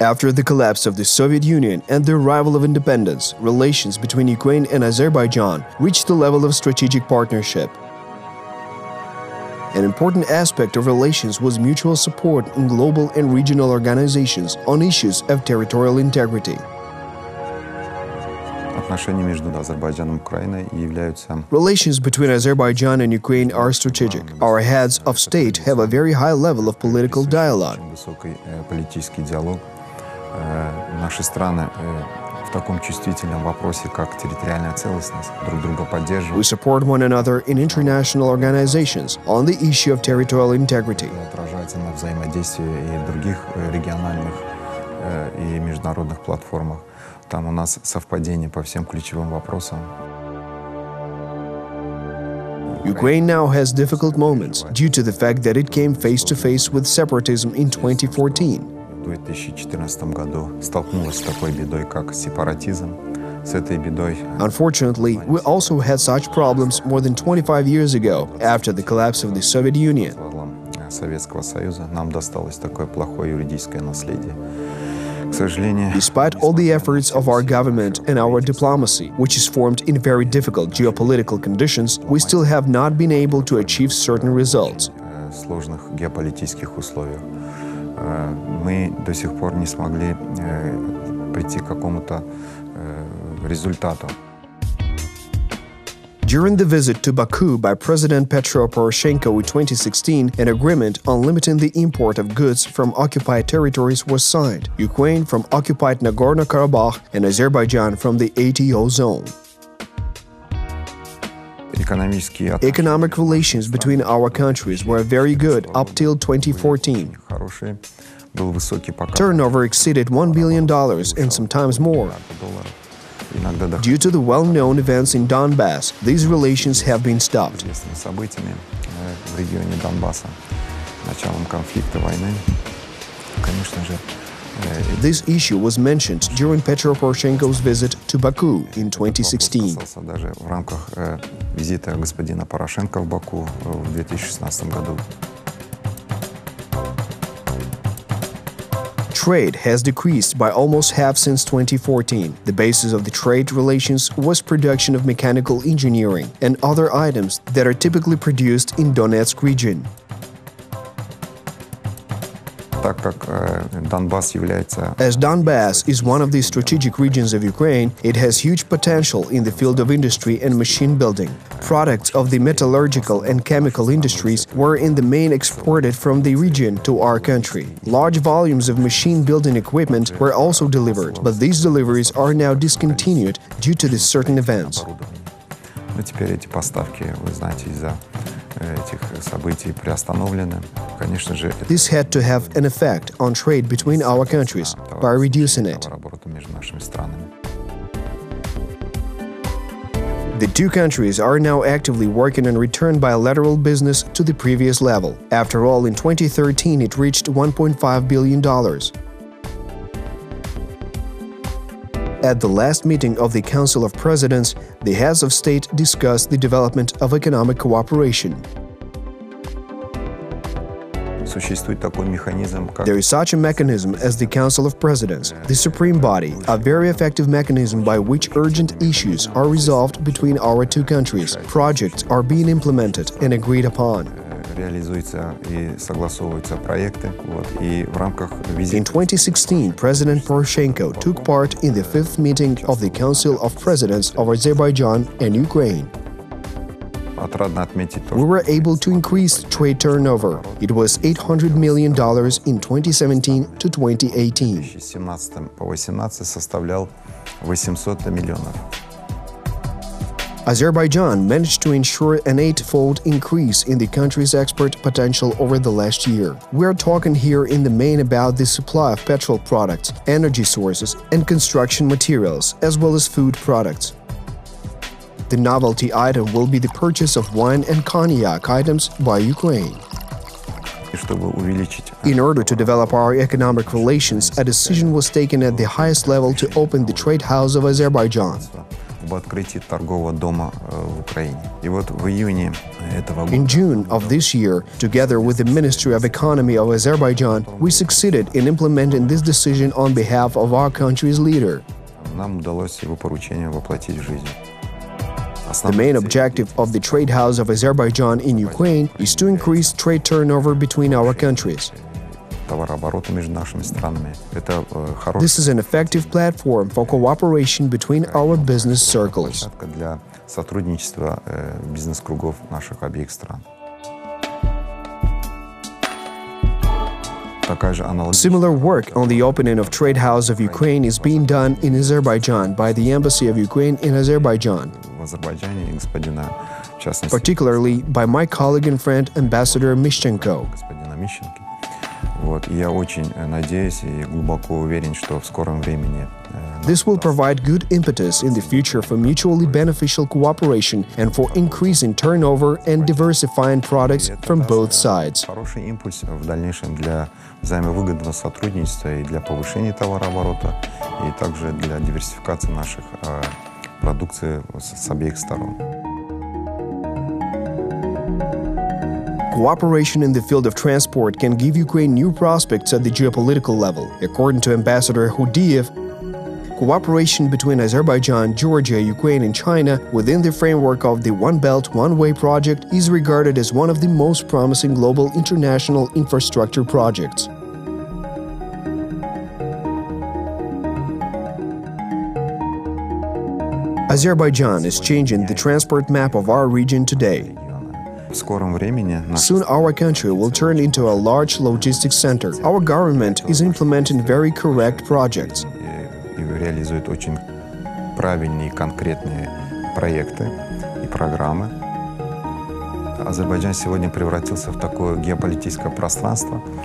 After the collapse of the Soviet Union and the arrival of independence, relations between Ukraine and Azerbaijan reached the level of strategic partnership. An important aspect of relations was mutual support in global and regional organizations on issues of territorial integrity. Relations between Azerbaijan and Ukraine are strategic. Our heads of state have a very high level of political dialogue. We support one another in international organizations on the issue of territorial integrity. Ukraine now has difficult moments due to the fact that it came face-to-face with separatism in 2014. Unfortunately, we also had such problems more than 25 years ago, after the collapse of the Soviet Union. Despite all the efforts of our government and our diplomacy, which is formed in very difficult geopolitical conditions, we still have not been able to achieve certain results. During the visit to Baku by President Petro Poroshenko in 2016, an agreement on limiting the import of goods from occupied territories was signed. Ukraine from occupied Nagorno-Karabakh and Azerbaijan from the ATO zone. Economic relations between our countries were very good up till 2014. Turnover exceeded $1 billion and sometimes more. Due to the well-known events in Donbass, these relations have been stopped. This issue was mentioned during Petro Poroshenko's visit to Baku in 2016. Trade has decreased by almost half since 2014. The basis of the trade relations was production of mechanical engineering and other items that are typically produced in Donetsk region. As Donbass is one of the strategic regions of Ukraine, it has huge potential in the field of industry and machine building. Products of the metallurgical and chemical industries were in the main exported from the region to our country. Large volumes of machine building equipment were also delivered, but these deliveries are now discontinued due to certain events. This had to have an effect on trade between our countries by reducing it. The two countries are now actively working on return bilateral business to the previous level. After all, in 2013 it reached $1.5 billion. At the last meeting of the Council of Presidents, the heads of state discussed the development of economic cooperation. There is such a mechanism as the Council of Presidents, the supreme body, a very effective mechanism by which urgent issues are resolved between our two countries. Projects are being implemented and agreed upon. In 2016, President Poroshenko took part in the 5th meeting of the Council of Presidents of Azerbaijan and Ukraine. We were able to increase trade turnover. It was $800 million in 2017 to 2018. Azerbaijan managed to ensure an 8-fold increase in the country's export potential over the last year. We are talking here in the main about the supply of petrol products, energy sources, and construction materials, as well as food products. The novelty item will be the purchase of wine and cognac items by Ukraine. In order to develop our economic relations, a decision was taken at the highest level to open the Trade House of Azerbaijan. In June of this year, together with the Ministry of Economy of Azerbaijan, we succeeded in implementing this decision on behalf of our country's leader. The main objective of the Trade House of Azerbaijan in Ukraine is to increase trade turnover between our countries. This is an effective platform for cooperation between our business circles. Similar work on the opening of Trade House of Ukraine is being done in Azerbaijan by the Embassy of Ukraine in Azerbaijan, particularly by my colleague and friend Ambassador Mishchenko. This will provide good impetus in the future for mutually beneficial cooperation and for increasing turnover and diversifying products from both sides. Cooperation in the field of transport can give Ukraine new prospects at the geopolitical level. According to Ambassador Khudiyev, cooperation between Azerbaijan, Georgia, Ukraine and China within the framework of the One Belt, One Way project is regarded as one of the most promising global international infrastructure projects. Azerbaijan is changing the transport map of our region today. Soon our country will turn into a large logistics center. Our government is implementing very correct projects.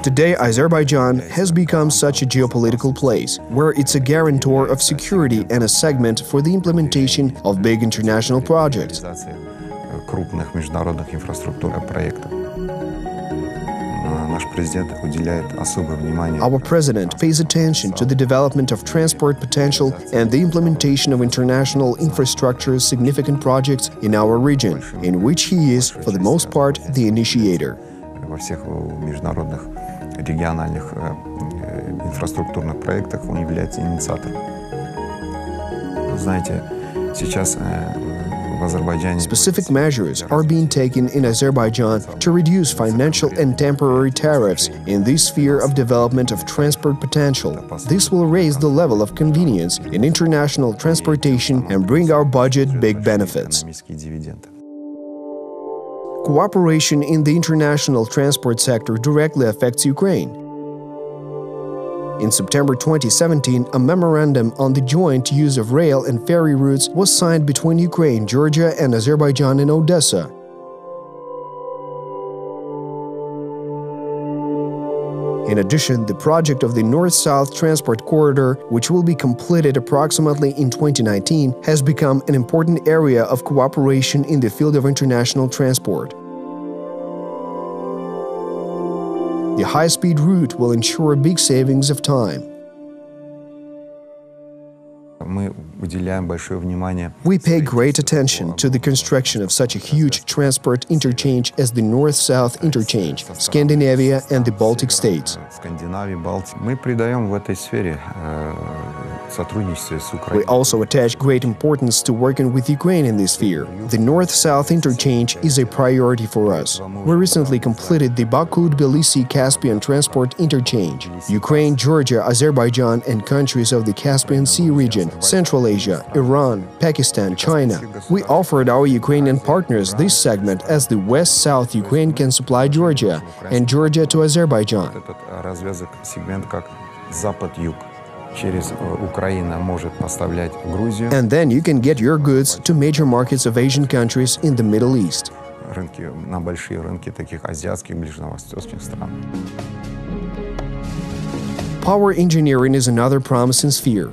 Today, Azerbaijan has become such a geopolitical place, where it's a guarantor of security and a segment for the implementation of big international projects. Our President pays attention to the development of transport potential and the implementation of international infrastructure significant projects in our region, in which he is, for the most part, the initiator. Specific measures are being taken in Azerbaijan to reduce financial and temporary tariffs in the sphere of development of transport potential. This will raise the level of convenience in international transportation and bring our budget big benefits. Cooperation in the international transport sector directly affects Ukraine. In September 2017, a memorandum on the joint use of rail and ferry routes was signed between Ukraine, Georgia, and Azerbaijan in Odessa. In addition, the project of the North-South Transport Corridor, which will be completed approximately in 2019, has become an important area of cooperation in the field of international transport. The high-speed route will ensure big savings of time. We pay great attention to the construction of such a huge transport interchange as the North-South Interchange, Scandinavia and the Baltic states. We also attach great importance to working with Ukraine in this sphere. The North-South Interchange is a priority for us. We recently completed the Baku-Tbilisi-Caspian Transport Interchange. Ukraine, Georgia, Azerbaijan and countries of the Caspian Sea region, Central Asia, Iran, Pakistan, China. We offered our Ukrainian partners this segment as the West-South Ukraine can supply Georgia and Georgia to Azerbaijan. And then you can get your goods to major markets of Asian countries in the Middle East. Power engineering is another promising sphere.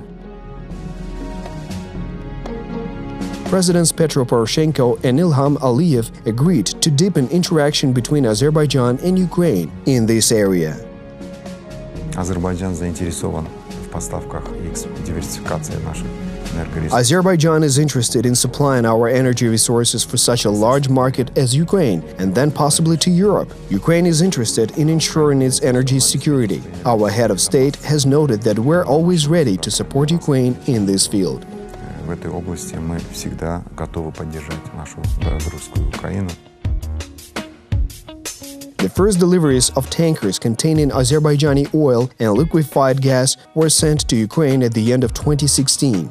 Presidents Petro Poroshenko and Ilham Aliyev agreed to deepen interaction between Azerbaijan and Ukraine in this area. Azerbaijan is interested in supplying our energy resources for such a large market as Ukraine, and then possibly to Europe. Ukraine is interested in ensuring its energy security. Our head of state has noted that we're always ready to support Ukraine in this field. В этой области мы всегда готовы поддержать нашу дружескую Украину. The first deliveries of tankers containing Azerbaijani oil and liquefied gas were sent to Ukraine at the end of 2016.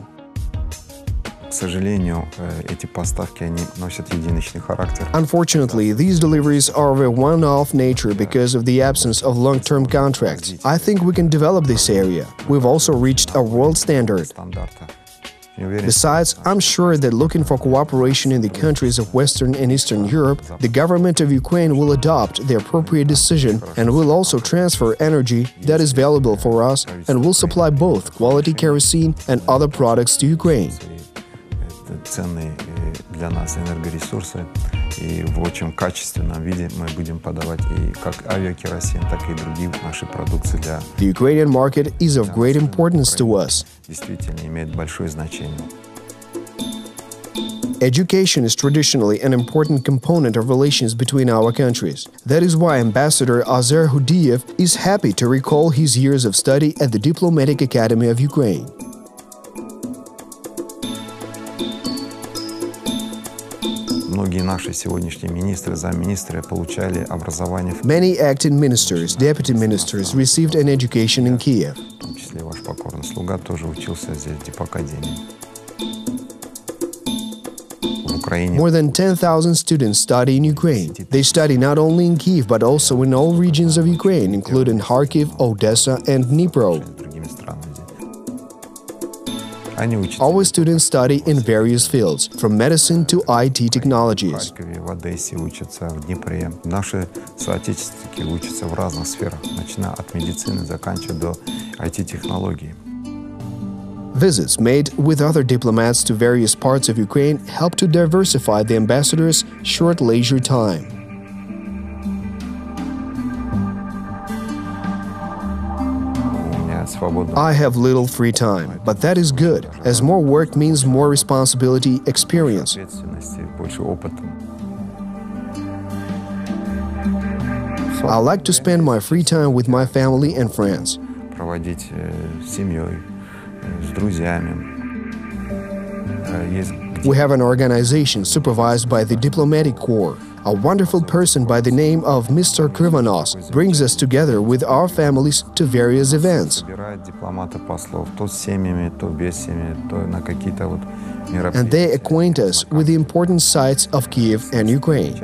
К сожалению, эти поставки они носят единичный характер. Unfortunately, these deliveries are of a one-off nature because of the absence of long-term contracts. I think we can develop this area. We've also reached a world standard. Besides, I'm sure that looking for cooperation in the countries of Western and Eastern Europe, the government of Ukraine will adopt the appropriate decision and will also transfer energy that is valuable for us and will supply both quality kerosene and other products to Ukraine. Ценные для нас энергоресурсы, и в очень качественном виде мы будем подавать и как авиакеросин, так и другие наши продукции для. The Ukrainian market is of great importance to us. Действительно имеет большое значение. Education is traditionally an important component of relations between our countries. That is why Ambassador Azer Khudiyev is happy to recall his years of study at the Diplomatic Academy of Ukraine. Многие наши сегодняшние министры, замминистры получали образование. Many acting ministers, deputy ministers received an education in Kiev. В том числе ваш покорный слуга тоже учился здесь, в Дипакадемии. В Украине. More than 10,000 students study in Ukraine. They study not only in Kiev but also in all regions of Ukraine, including Kharkiv, Odessa, and Dnipro. Our students study in various fields, from medicine to IT technologies. В Одессе учатся, в Днепре. Наши соотечественники учатся в разных сферах, начиная от медицины, заканчивая до IT-технологий. Visits made with other diplomats to various parts of Ukraine help to diversify the ambassador's short leisure time. I have little free time, but that is good, as more work means more responsibility, experience. I like to spend my free time with my family and friends. Проводить с семьей, с друзьями. We have an organization supervised by the diplomatic corps. A wonderful person by the name of Mr. Krivonos brings us together with our families to various events. And they acquaint us with the important sites of Kiev and Ukraine.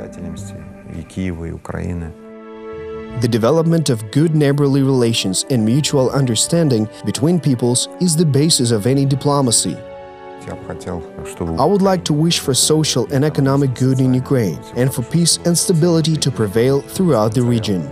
The development of good neighborly relations and mutual understanding between peoples is the basis of any diplomacy. I would like to wish for social and economic good in Ukraine and for peace and stability to prevail throughout the region.